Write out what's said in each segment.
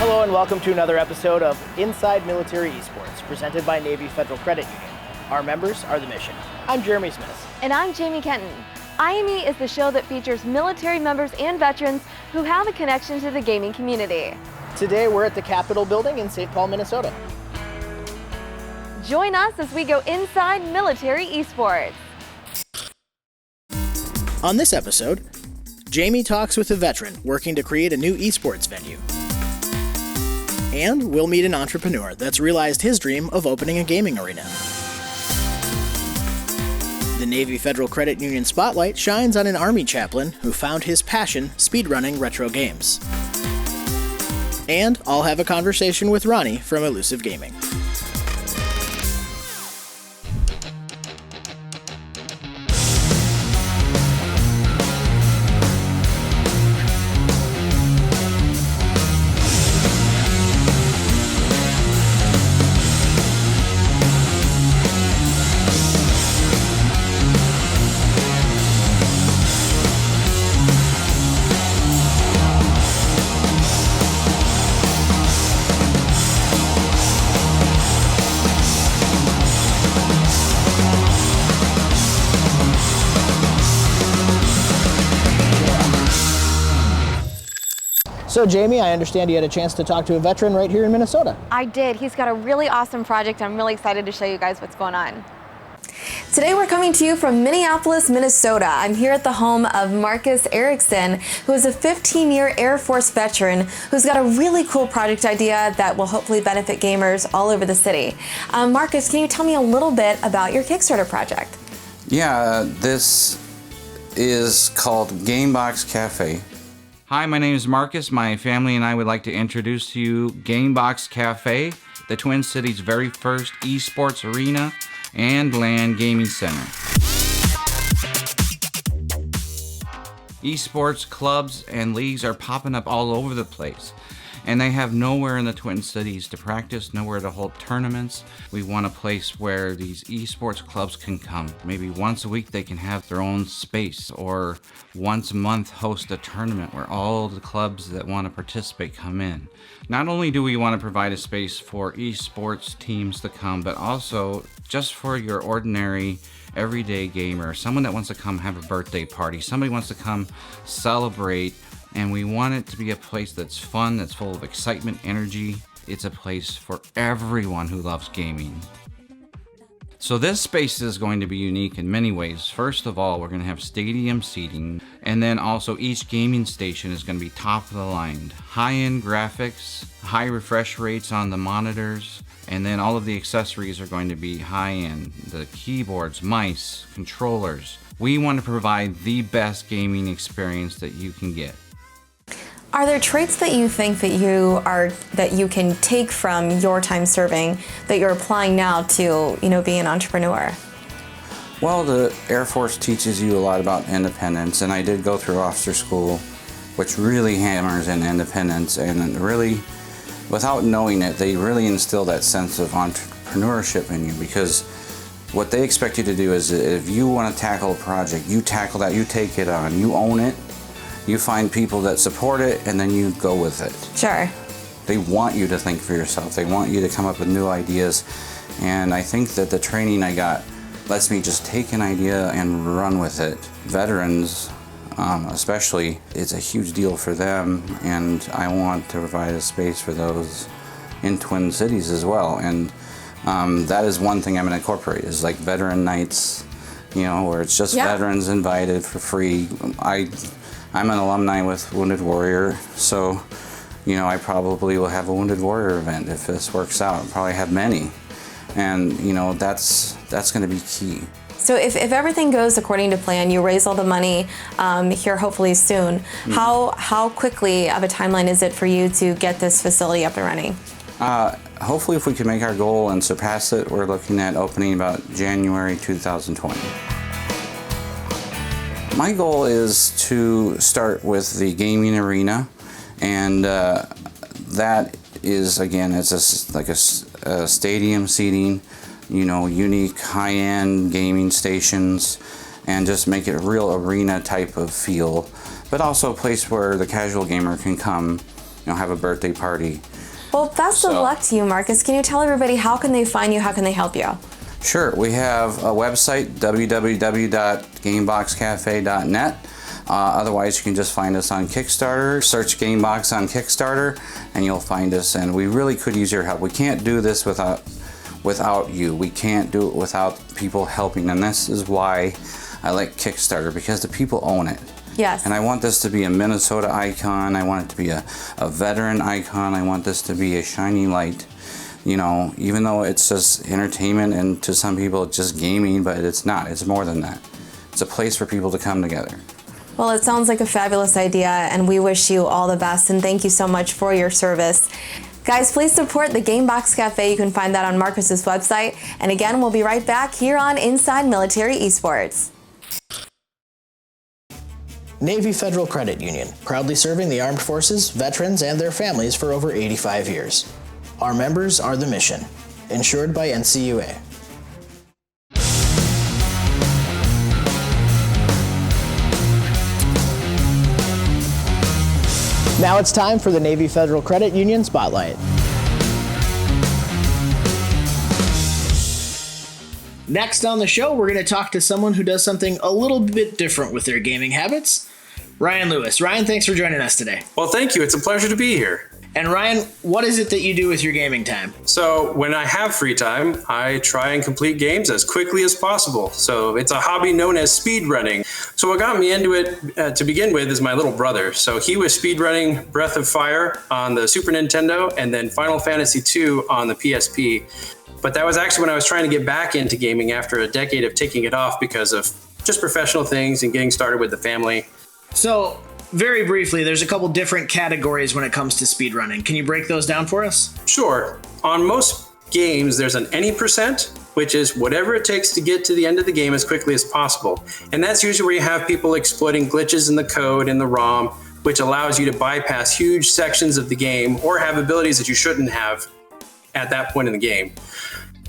Hello and welcome to another episode of Inside Military Esports, presented by Navy Federal Credit Union. Our members are the mission. I'm Jeremy Smith. And I'm Jami Kinton. IME is the show that features military members and veterans who have a connection to the gaming community. Today we're at the Capitol building in St. Paul, Minnesota. Join us as we go inside military esports. On this episode, Jami talks with a veteran working to create a new esports venue. And we'll meet an entrepreneur that's realized his dream of opening a gaming arena. The Navy Federal Credit Union spotlight shines on an Army chaplain who found his passion speedrunning retro games. And I'll have a conversation with Ronnie from Elusive Gaming. So Jami, I understand you had a chance to talk to a veteran right here in Minnesota. I did. He's got a really awesome project. I'm really excited to show you guys what's going on. Today we're coming to you from Minneapolis, Minnesota. I'm here at the home of Marcus Erickson, who is a 15-year Air Force veteran who's got a really cool project idea that will hopefully benefit gamers all over the city. Marcus, can you tell me a little bit about your Kickstarter project? Yeah, this is called GAMEBOX Cafe. Hi, my name is Marcus. My family and I would like to introduce to you GameBox Cafe, the Twin Cities' very first esports arena and LAN gaming center. Esports clubs and leagues are popping up all over the place, and they have nowhere in the Twin Cities to practice, nowhere to hold tournaments. We want a place where these esports clubs can come. Maybe once a week they can have their own space, or once a month host a tournament where all the clubs that want to participate come in. Not only do we want to provide a space for esports teams to come, but also just for your ordinary everyday gamer, someone that wants to come have a birthday party, somebody wants to come celebrate. And we want it to be a place that's fun, that's full of excitement, energy. It's a place for everyone who loves gaming. So this space is going to be unique in many ways. First of all, we're going to have stadium seating, and then also each gaming station is going to be top of the line. High-end graphics, high refresh rates on the monitors, and then all of the accessories are going to be high-end. The keyboards, mice, controllers. We want to provide the best gaming experience that you can get. Are there traits that you think that you can take from your time serving that you're applying now to, being an entrepreneur? Well, the Air Force teaches you a lot about independence, and I did go through officer school, which really hammers in independence, and really, without knowing it, they really instill that sense of entrepreneurship in you, because what they expect you to do is if you want to tackle a project, you tackle that, you take it on, you own it. You find people that support it, and then you go with it. Sure. They want you to think for yourself. They want you to come up with new ideas. And I think that the training I got lets me just take an idea and run with it. Veterans, especially, it's a huge deal for them, and I want to provide a space for those in Twin Cities as well. And that is one thing I'm going to incorporate, is like veteran nights, where it's just veterans invited for free. I'm an alumni with Wounded Warrior, so, I probably will have a Wounded Warrior event if this works out. I'll probably have many, and, that's going to be key. So if everything goes according to plan, you raise all the money here hopefully soon, how quickly of a timeline is it for you to get this facility up and running? Hopefully if we can make our goal and surpass it, we're looking at opening about January 2020. My goal is to start with the gaming arena, and that is, again, it's like a stadium seating, unique high-end gaming stations, and just make it a real arena type of feel, but also a place where the casual gamer can come have a birthday party. Well, best of luck to you, Marcus. Can you tell everybody how can they find you? How can they help you? Sure. We have a website, www.gameboxcafe.net. Otherwise, you can just find us on Kickstarter. Search GameBox on Kickstarter, and you'll find us. And we really could use your help. We can't do this without you. We can't do it without people helping. And this is why I like Kickstarter, because the people own it. Yes. And I want this to be a Minnesota icon. I want it to be a veteran icon. I want this to be a shining light. Even though it's just entertainment and to some people it's just gaming, but it's not. It's more than that. It's a place for people to come together. Well, it sounds like a fabulous idea, and we wish you all the best, and thank you so much for your service. Guys, please support the GameBox Cafe. You can find that on Marcus's website. And again, we'll be right back here on Inside Military Esports. Navy Federal Credit Union, proudly serving the armed forces, veterans, and their families for over 85 years. Our members are the mission. Insured by NCUA. Now it's time for the Navy Federal Credit Union Spotlight. Next on the show, we're going to talk to someone who does something a little bit different with their gaming habits. Ryan Lewis. Ryan, thanks for joining us today. Well, thank you. It's a pleasure to be here. And Ryan, what is it that you do with your gaming time? So when I have free time, I try and complete games as quickly as possible. So it's a hobby known as speed running. So what got me into it to begin with is my little brother. So he was speed running Breath of Fire on the Super Nintendo and then Final Fantasy II on the PSP. But that was actually when I was trying to get back into gaming after a decade of taking it off because of just professional things and getting started with the family. So, very briefly, there's a couple different categories when it comes to speedrunning. Can you break those down for us? Sure. On most games, there's an any percent, which is whatever it takes to get to the end of the game as quickly as possible. And that's usually where you have people exploiting glitches in the code in the ROM, which allows you to bypass huge sections of the game or have abilities that you shouldn't have at that point in the game.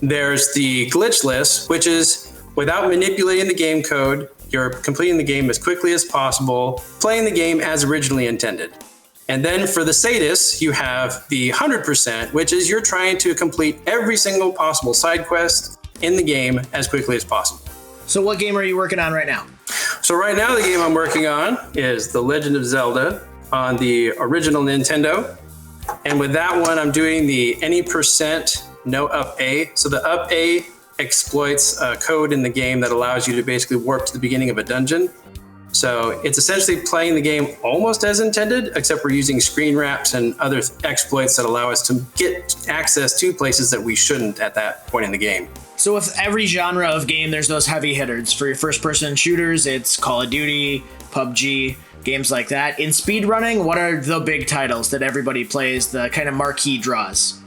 There's the glitchless, which is without manipulating the game code, you're completing the game as quickly as possible, playing the game as originally intended. And then for the sadists, you have the 100%, which is you're trying to complete every single possible side quest in the game as quickly as possible. So what game are you working on right now? So right now the game I'm working on is The Legend of Zelda on the original Nintendo. And with that one, I'm doing the any percent no up A. So the up A exploits a code in the game that allows you to basically warp to the beginning of a dungeon. So it's essentially playing the game almost as intended, except we're using screen wraps and other exploits that allow us to get access to places that we shouldn't at that point in the game. So with every genre of game, there's those heavy hitters. For your first-person shooters, it's Call of Duty, PUBG, games like that. In speedrunning, what are the big titles that everybody plays, the kind of marquee draws?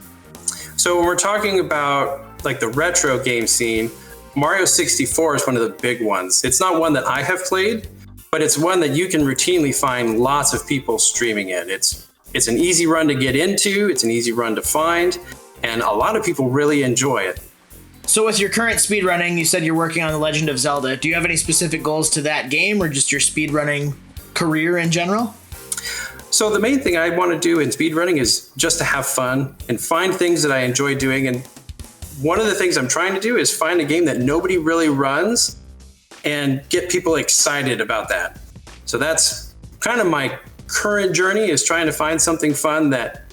So when we're talking about like the retro game scene, Mario 64 is one of the big ones. It's not one that I have played, but it's one that you can routinely find lots of people streaming it. It's an easy run to get into, it's an easy run to find, and a lot of people really enjoy it. So with your current speedrunning, you said you're working on The Legend of Zelda. Do you have any specific goals to that game or just your speedrunning career in general? So the main thing I want to do in speedrunning is just to have fun and find things that I enjoy doing. And one of the things I'm trying to do is find a game that nobody really runs and get people excited about that. So that's kind of my current journey, is trying to find something fun that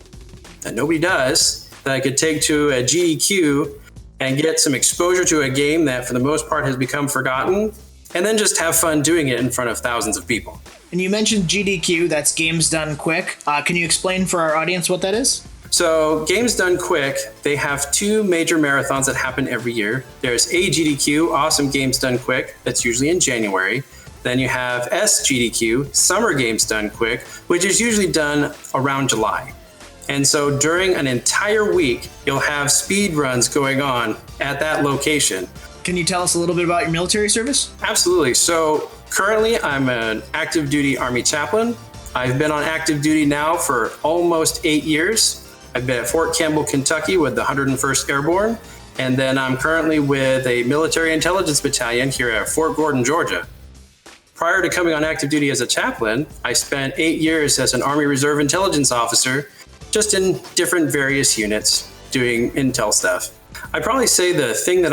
nobody does, that I could take to a GDQ and get some exposure to a game that for the most part has become forgotten, and then just have fun doing it in front of thousands of people. And you mentioned GDQ, that's Games Done Quick. Can you explain for our audience what that is? So Games Done Quick, they have two major marathons that happen every year. There's AGDQ, Awesome Games Done Quick, that's usually in January. Then you have SGDQ, Summer Games Done Quick, which is usually done around July. And so during an entire week, you'll have speed runs going on at that location. Can you tell us a little bit about your military service? Absolutely. So currently I'm an active duty Army chaplain. I've been on active duty now for almost 8 years. I've been at Fort Campbell, Kentucky with the 101st Airborne. And then I'm currently with a military intelligence battalion here at Fort Gordon, Georgia. prior to coming on active duty as a chaplain, I spent 8 years as an Army Reserve intelligence officer, just in different various units doing intel stuff. I'd probably say the thing that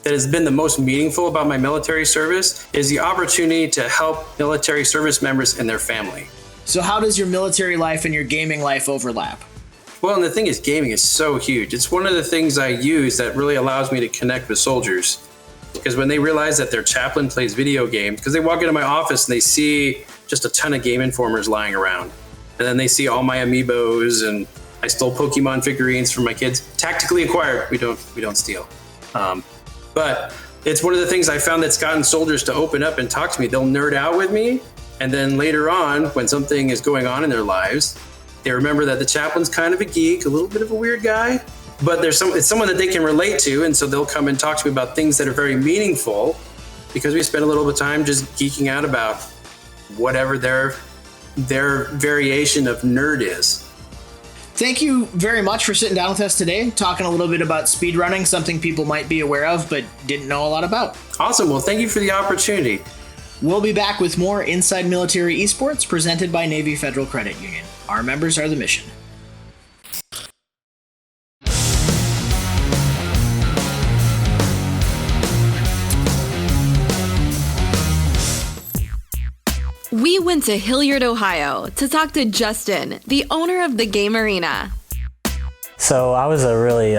has been the most meaningful about my military service is the opportunity to help military service members and their family. So how does your military life and your gaming life overlap? Well, and the thing is, gaming is so huge. It's one of the things I use that really allows me to connect with soldiers. Because when they realize that their chaplain plays video games, because they walk into my office and they see just a ton of Game Informers lying around. And then they see all my amiibos, and I stole Pokemon figurines from my kids. Tactically acquired, we don't steal. But it's one of the things I found that's gotten soldiers to open up and talk to me. They'll nerd out with me. And then later on, when something is going on in their lives, they remember that the chaplain's kind of a geek, a little bit of a weird guy, but it's someone that they can relate to. And so they'll come and talk to me about things that are very meaningful, because we spend a little bit of time just geeking out about whatever their variation of nerd is. Thank you very much for sitting down with us today, talking a little bit about speedrunning, something people might be aware of but didn't know a lot about. Awesome. Well, thank you for the opportunity. We'll be back with more Inside Military Esports presented by Navy Federal Credit Union. Our members are the mission. We went to Hillyard, Ohio to talk to Justin, the owner of the game arena. So I was a really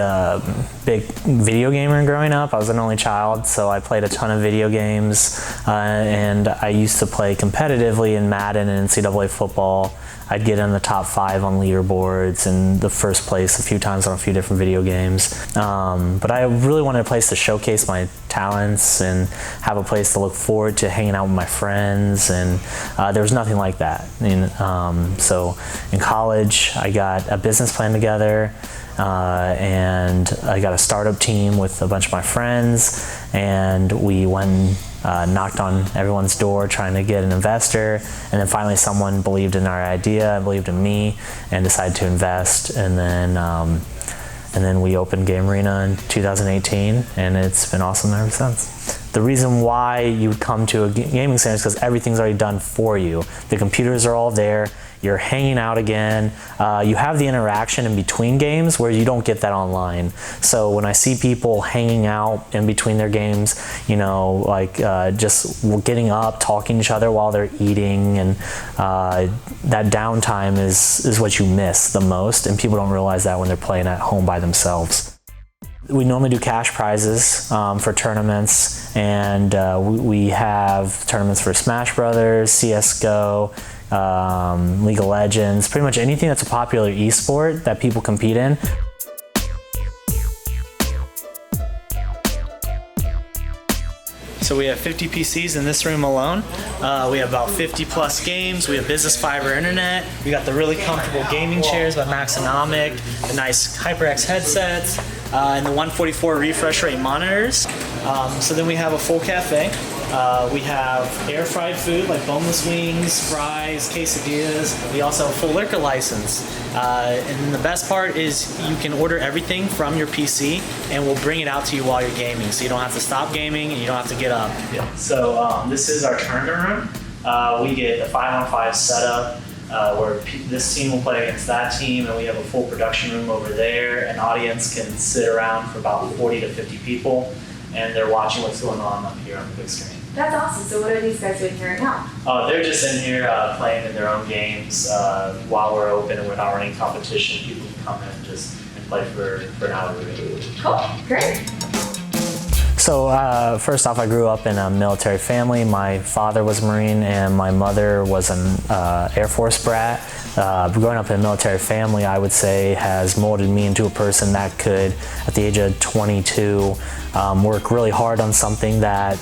big video gamer growing up. I was an only child, so I played a ton of video games, and I used to play competitively in Madden and NCAA football. I'd get in the top 5 on leaderboards and the first place a few times on a few different video games. But I really wanted a place to showcase my talents and have a place to look forward to hanging out with my friends, and there was nothing like that. So in college, I got a business plan together, and I got a startup team with a bunch of my friends, and we went and knocked on everyone's door trying to get an investor, and then finally someone believed in our idea, believed in me, and decided to invest, and then we opened Game Arena in 2018, and it's been awesome ever since. The reason why you would come to a gaming center is because everything's already done for you. The computers are all there, you're hanging out again, you have the interaction in between games where you don't get that online. So when I see people hanging out in between their games, just getting up, talking to each other while they're eating, and that downtime is what you miss the most, and people don't realize that when they're playing at home by themselves. We normally do cash prizes for tournaments, and we have tournaments for Smash Brothers, CSGO, League of Legends, pretty much anything that's a popular esport that people compete in. So we have 50 PCs in this room alone. We have about 50 plus games. We have business fiber internet. We got the really comfortable gaming chairs by Maxonomic, the nice HyperX headsets, and the 144 refresh rate monitors. So then we have a full cafe. We have air fried food like boneless wings, fries, quesadillas. We also have a full liquor license. And the best part is you can order everything from your PC and we'll bring it out to you while you're gaming. So you don't have to stop gaming and you don't have to get up. Yeah. So this is our tournament room. We get a 5-on-5 setup where this team will play against that team, and we have a full production room over there. An audience can sit around for about 40 to 50 people, and they're watching what's going on up here on the big screen. That's awesome. So what are these guys doing here right now? They're just in here playing in their own games while we're open and we're not running competition. People can come in and play for an hour or two. Cool, great. So first off, I grew up in a military family. My father was a Marine and my mother was an Air Force brat. Growing up in a military family, I would say, has molded me into a person that could, at the age of 22, work really hard on something that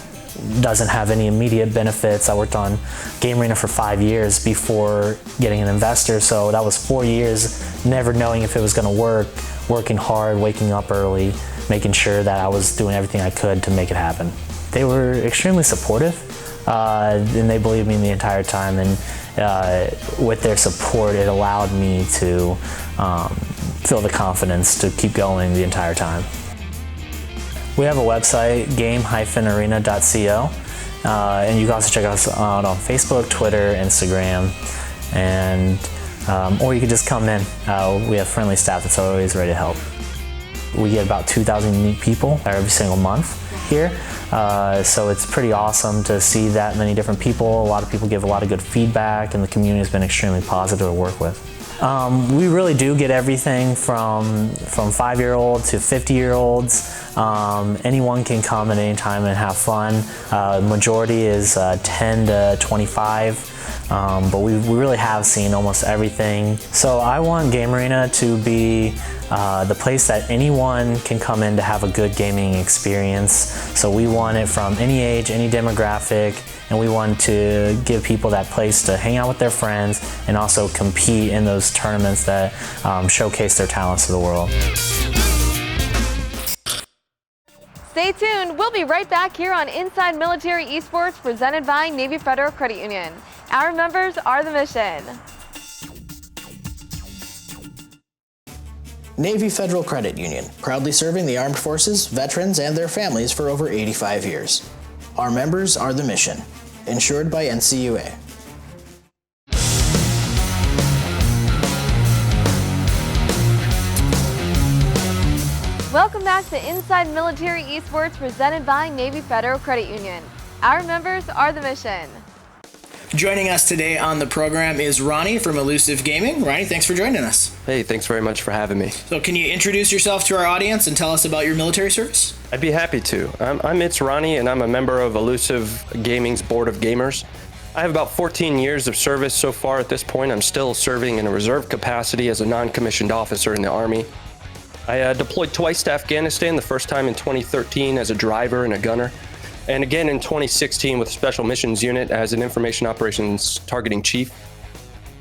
doesn't have any immediate benefits. I worked on Game Arena for 5 years before getting an investor, so that was 4 years never knowing if it was going to work, working hard, waking up early, making sure that I was doing everything I could to make it happen. They were extremely supportive, and they believed me the entire time, and with their support it allowed me to feel the confidence to keep going the entire time. We have a website, game-arena.co, And you can also check us out on Facebook, Twitter, Instagram, and or you could just come in. We have friendly staff that's always ready to help. We get about 2,000 unique people every single month here. So it's pretty awesome to see that many different people. A lot of people give a lot of good feedback, and the community has been extremely positive to work with. We really do get everything from 5-year-olds to 50-year-olds. Anyone can come at any time and have fun. Majority is 10 to 25. But we really have seen almost everything. So I want Game Arena to be the place that anyone can come in to have a good gaming experience. So we want it from any age, any demographic, and we want to give people that place to hang out with their friends and also compete in those tournaments that showcase their talents to the world. Stay tuned. We'll be right back here on Inside Military Esports, presented by Navy Federal Credit Union. Our members are the mission. Navy Federal Credit Union, proudly serving the armed forces, veterans, and their families for over 85 years. Our members are the mission. Insured by NCUA. Welcome back to Inside Military Esports, presented by Navy Federal Credit Union. Our members are the mission. Joining us today on the program is Ronnie from Elusive Gaming. Ronnie, thanks for joining us. Hey, thanks very much for having me. So can you introduce yourself to our audience and tell us about your military service? I'd be happy to. I'm ItsRonnie, and I'm a member of Elusive Gaming's Board of Gamers. I have about 14 years of service so far at this point. I'm still serving in a reserve capacity as a non-commissioned officer in the Army. I deployed twice to Afghanistan, the first time in 2013 as a driver and a gunner, and again in 2016 with the Special Missions Unit as an Information Operations Targeting Chief.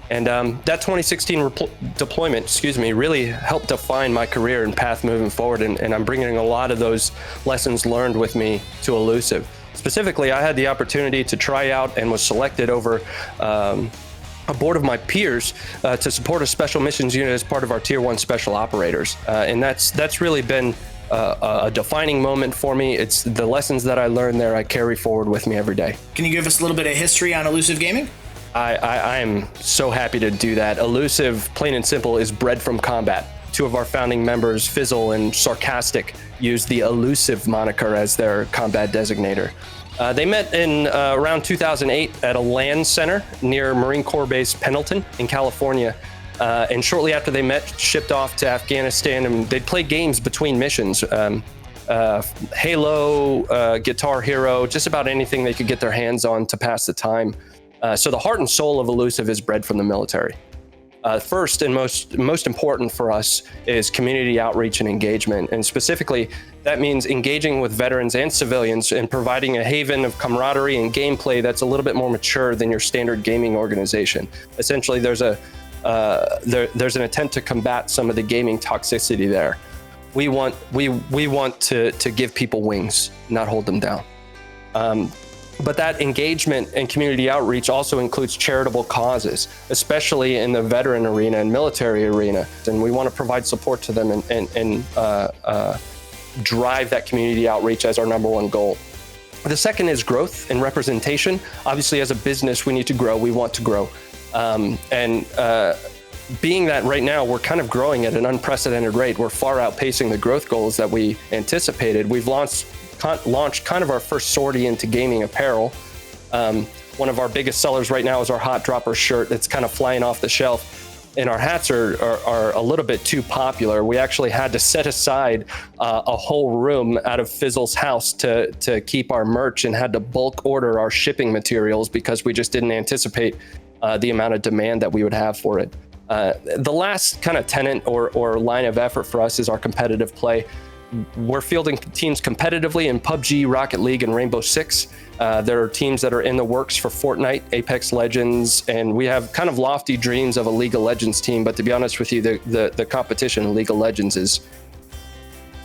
And that 2016 deployment, really helped define my career and path moving forward, and I'm bringing a lot of those lessons learned with me to Elusive. Specifically, I had the opportunity to try out and was selected over a board of my peers to support a Special Missions Unit as part of our Tier 1 Special Operators. And that's really been a defining moment for me. It's the lessons that I learned there I carry forward with me every day. Can you give us a little bit of history on Elusive Gaming? I am so happy to do that. Elusive, plain and simple, is bred from combat. Two of our founding members, Fizzle and Sarcastic, used the Elusive moniker as their combat designator. They met in around 2008 at a LAN center near Marine Corps Base Pendleton in California. And shortly after they met, shipped off to Afghanistan, and they'd play games between missions. Halo, Guitar Hero, just about anything they could get their hands on to pass the time. So the heart and soul of Elusive is bred from the military. First and most important for us is community outreach and engagement. And specifically, that means engaging with veterans and civilians and providing a haven of camaraderie and gameplay that's a little bit more mature than your standard gaming organization. Essentially, there's an attempt to combat some of the gaming toxicity there. We want to give people wings, not hold them down. But that engagement and community outreach also includes charitable causes, especially in the veteran arena and military arena. And we want to provide support to them and drive that community outreach as our #1 goal. The second is growth and representation. Obviously, as a business, we need to grow. We want to grow. Being that right now we're kind of growing at an unprecedented rate, we're far outpacing the growth goals that we anticipated. We've launched kind of our first sortie into gaming apparel. One of our biggest sellers right now is our Hot Dropper shirt that's kind of flying off the shelf. And our hats are a little bit too popular. We actually had to set aside a whole room out of Fizzle's house to keep our merch, and had to bulk order our shipping materials because we just didn't anticipate the amount of demand that we would have for it. The last kind of tenet or line of effort for us is our competitive play. We're fielding teams competitively in PUBG, Rocket League, and Rainbow Six. There are teams that are in the works for Fortnite, Apex Legends, and we have kind of lofty dreams of a League of Legends team. But to be honest with you, the competition in League of Legends is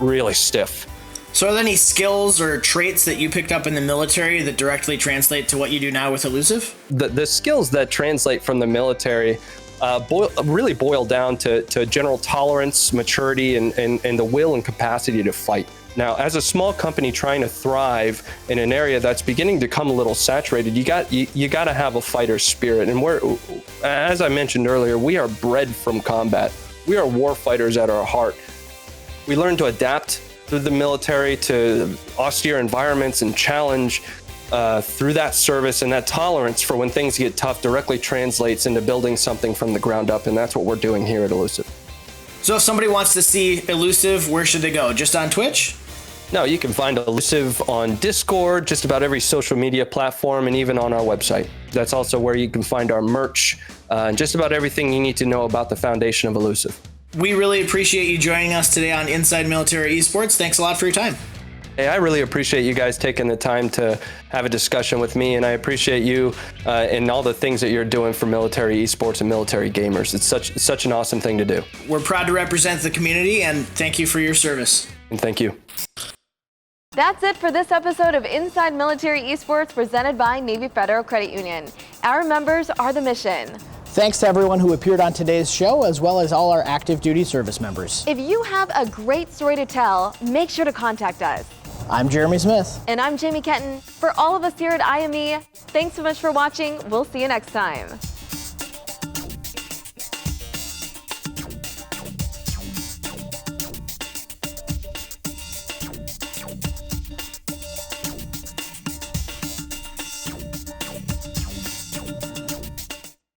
really stiff. So are there any skills or traits that you picked up in the military that directly translate to what you do now with Elusive? The skills that translate from the military really boil down to general tolerance, maturity, and the will and capacity to fight. Now, as a small company trying to thrive in an area that's beginning to become a little saturated, you got to have a fighter spirit. And as I mentioned earlier, we are bred from combat. We are war fighters at our heart. We learn to adapt through the military to austere environments and challenge through that service, and that tolerance for when things get tough directly translates into building something from the ground up, and that's what we're doing here at Elusive. So if somebody wants to see Elusive, where should they go? Just on Twitch? No, you can find Elusive on Discord, just about every social media platform, and even on our website. That's also where you can find our merch and just about everything you need to know about the foundation of Elusive. We really appreciate you joining us today on Inside Military Esports. Thanks a lot for your time. Hey, I really appreciate you guys taking the time to have a discussion with me, and I appreciate you and all the things that you're doing for military esports and military gamers. It's such an awesome thing to do. We're proud to represent the community, and thank you for your service. And thank you. That's it for this episode of Inside Military Esports presented by Navy Federal Credit Union. Our members are the mission. Thanks to everyone who appeared on today's show, as well as all our active duty service members. If you have a great story to tell, make sure to contact us. I'm Jeremy Smith. And I'm Jami Kinton. For all of us here at IME, thanks so much for watching. We'll see you next time.